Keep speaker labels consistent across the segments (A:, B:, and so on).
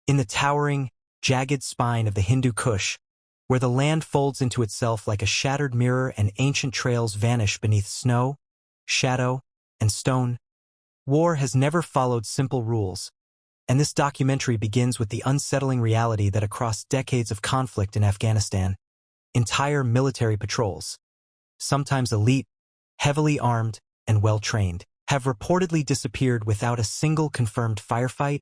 A: In the towering, jagged spine of the Hindu Kush, where the land folds into itself like a shattered mirror and ancient trails vanish beneath snow, shadow, and stone, war has never followed simple rules, and this documentary begins with the unsettling reality that across decades of conflict in Afghanistan, entire military patrols, sometimes elite, heavily armed, and well-trained, have reportedly disappeared without a single confirmed firefight,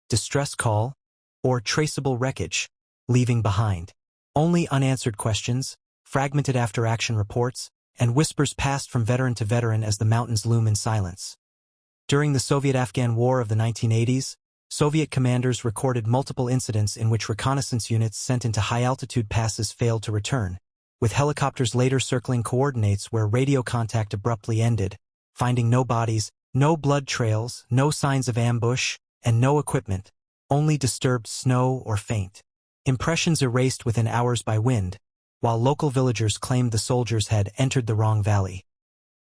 A: distress call, or traceable wreckage, leaving behind only unanswered questions, fragmented after-action reports, and whispers passed from veteran to veteran as the mountains loom in silence. During the Soviet-Afghan War of the 1980s, Soviet commanders recorded multiple incidents in which reconnaissance units sent into high-altitude passes failed to return, with helicopters later circling coordinates where radio contact abruptly ended, finding no bodies, no blood trails, no signs of ambush, and no equipment, only disturbed snow or faint impressions erased within hours by wind, while local villagers claimed the soldiers had entered the wrong valley.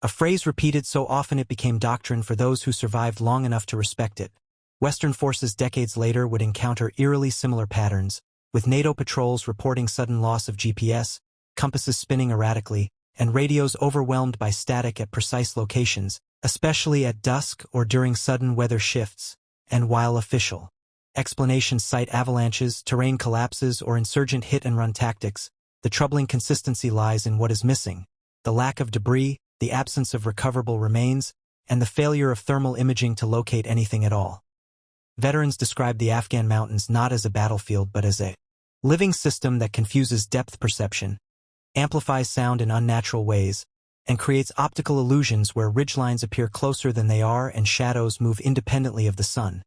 A: A phrase repeated so often it became doctrine for those who survived long enough to respect it. Western forces decades later would encounter eerily similar patterns, with NATO patrols reporting sudden loss of GPS, compasses spinning erratically, and radios overwhelmed by static at precise locations, especially at dusk or during sudden weather shifts, and while official explanations cite avalanches, terrain collapses, or insurgent hit-and-run tactics, the troubling consistency lies in what is missing: the lack of debris, the absence of recoverable remains, and the failure of thermal imaging to locate anything at all. Veterans describe the Afghan mountains not as a battlefield but as a living system that confuses depth perception, amplifies sound in unnatural ways, and creates optical illusions where ridgelines appear closer than they are and shadows move independently of the sun.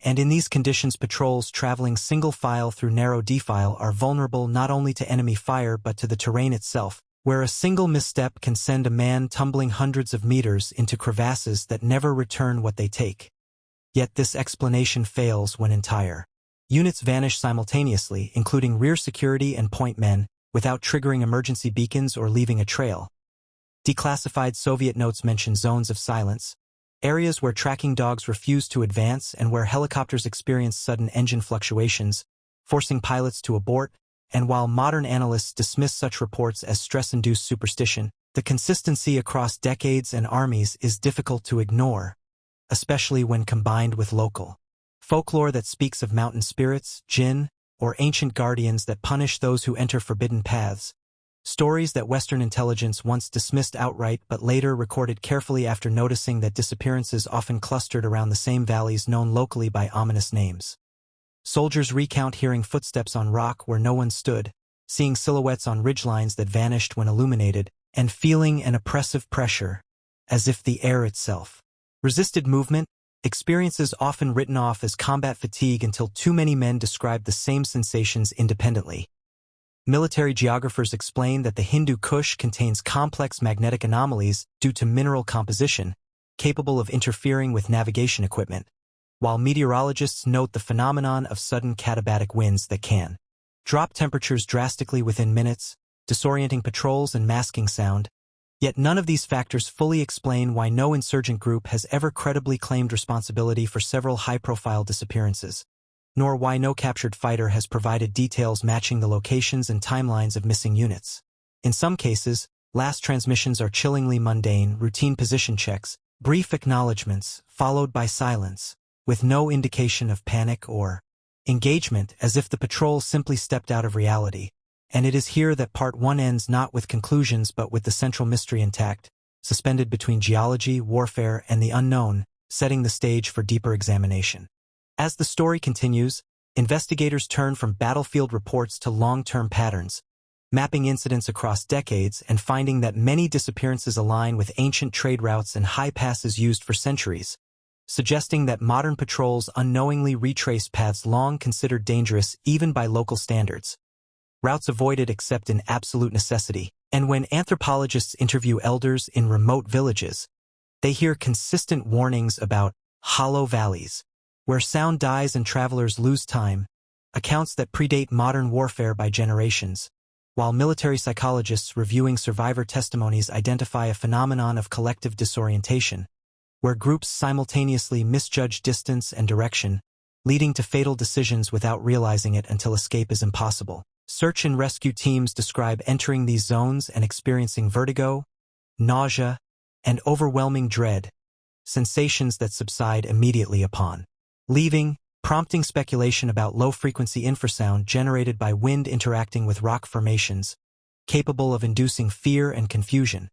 A: And in these conditions, patrols traveling single file through narrow defile are vulnerable not only to enemy fire but to the terrain itself, where a single misstep can send a man tumbling hundreds of meters into crevasses that never return what they take. Yet this explanation fails when entire units vanish simultaneously, including rear security and point men, without triggering emergency beacons or leaving a trail. Declassified Soviet notes mention zones of silence, areas where tracking dogs refuse to advance and where helicopters experience sudden engine fluctuations, forcing pilots to abort, and while modern analysts dismiss such reports as stress-induced superstition, the consistency across decades and armies is difficult to ignore, especially when combined with local folklore that speaks of mountain spirits, jinn, or ancient guardians that punish those who enter forbidden paths. Stories that Western intelligence once dismissed outright but later recorded carefully after noticing that disappearances often clustered around the same valleys known locally by ominous names. Soldiers recount hearing footsteps on rock where no one stood, seeing silhouettes on ridgelines that vanished when illuminated, and feeling an oppressive pressure, as if the air itself resisted movement, experiences often written off as combat fatigue until too many men describe the same sensations independently. Military geographers explain that the Hindu Kush contains complex magnetic anomalies due to mineral composition, capable of interfering with navigation equipment, while meteorologists note the phenomenon of sudden katabatic winds that can drop temperatures drastically within minutes, disorienting patrols and masking sound. Yet none of these factors fully explain why no insurgent group has ever credibly claimed responsibility for several high-profile disappearances, nor why no captured fighter has provided details matching the locations and timelines of missing units. In some cases, last transmissions are chillingly mundane, routine position checks, brief acknowledgments, followed by silence, with no indication of panic or engagement, as if the patrol simply stepped out of reality. And it is here that Part 1 ends, not with conclusions but with the central mystery intact, suspended between geology, warfare, and the unknown, setting the stage for deeper examination. As the story continues, investigators turn from battlefield reports to long-term patterns, mapping incidents across decades and finding that many disappearances align with ancient trade routes and high passes used for centuries, suggesting that modern patrols unknowingly retrace paths long considered dangerous even by local standards. Routes avoided except in absolute necessity, and when anthropologists interview elders in remote villages, they hear consistent warnings about hollow valleys, where sound dies and travelers lose time, accounts that predate modern warfare by generations, while military psychologists reviewing survivor testimonies identify a phenomenon of collective disorientation, where groups simultaneously misjudge distance and direction, leading to fatal decisions without realizing it until escape is impossible. Search and rescue teams describe entering these zones and experiencing vertigo, nausea, and overwhelming dread, sensations that subside immediately upon leaving, prompting speculation about low-frequency infrasound generated by wind interacting with rock formations, capable of inducing fear and confusion,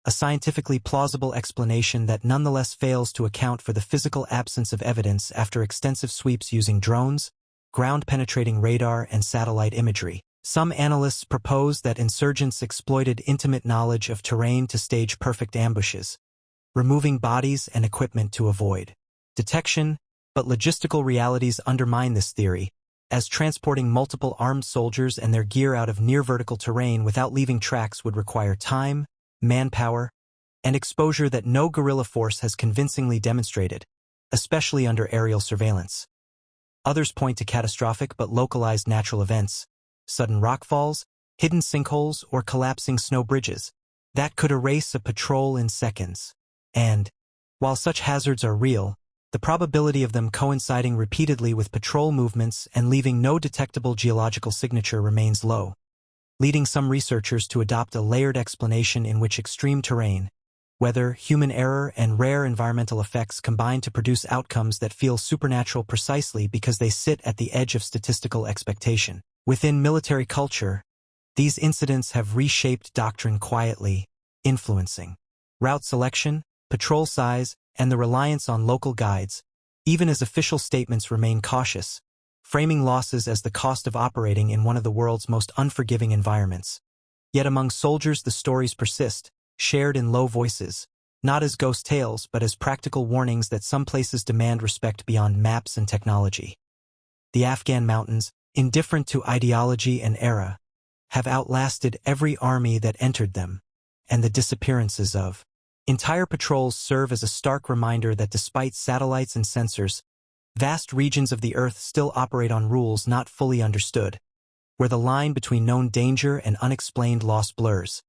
A: a scientifically plausible explanation that nonetheless fails to account for the physical absence of evidence after extensive sweeps using drones, ground-penetrating radar, and satellite imagery. Some analysts propose that insurgents exploited intimate knowledge of terrain to stage perfect ambushes, removing bodies and equipment to avoid detection, but logistical realities undermine this theory, as transporting multiple armed soldiers and their gear out of near-vertical terrain without leaving tracks would require time, manpower, and exposure that no guerrilla force has convincingly demonstrated, especially under aerial surveillance. Others point to catastrophic but localized natural events, sudden rockfalls, hidden sinkholes, or collapsing snow bridges, that could erase a patrol in seconds. And, while such hazards are real, the probability of them coinciding repeatedly with patrol movements and leaving no detectable geological signature remains low, leading some researchers to adopt a layered explanation in which extreme terrain, weather, human error, and rare environmental effects combine to produce outcomes that feel supernatural precisely because they sit at the edge of statistical expectation. Within military culture, these incidents have reshaped doctrine quietly, influencing route selection, patrol size, and the reliance on local guides, even as official statements remain cautious, framing losses as the cost of operating in one of the world's most unforgiving environments. Yet among soldiers the stories persist, shared in low voices, not as ghost tales but as practical warnings that some places demand respect beyond maps and technology. The Afghan mountains, indifferent to ideology and era, have outlasted every army that entered them, and the disappearances of entire patrols serve as a stark reminder that despite satellites and sensors, vast regions of the Earth still operate on rules not fully understood, where the line between known danger and unexplained loss blurs,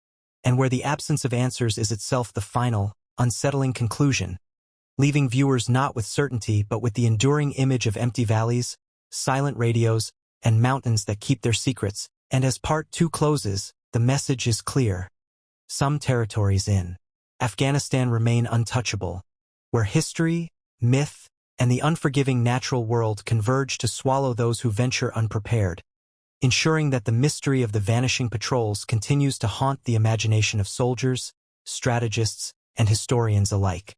A: and where the absence of answers is itself the final, unsettling conclusion, leaving viewers not with certainty but with the enduring image of empty valleys, silent radios, and mountains that keep their secrets. And as Part 2 closes, the message is clear. Some territories in Afghanistan remain untouchable, where history, myth, and the unforgiving natural world converge to swallow those who venture unprepared, ensuring that the mystery of the vanishing patrols continues to haunt the imagination of soldiers, strategists, and historians alike.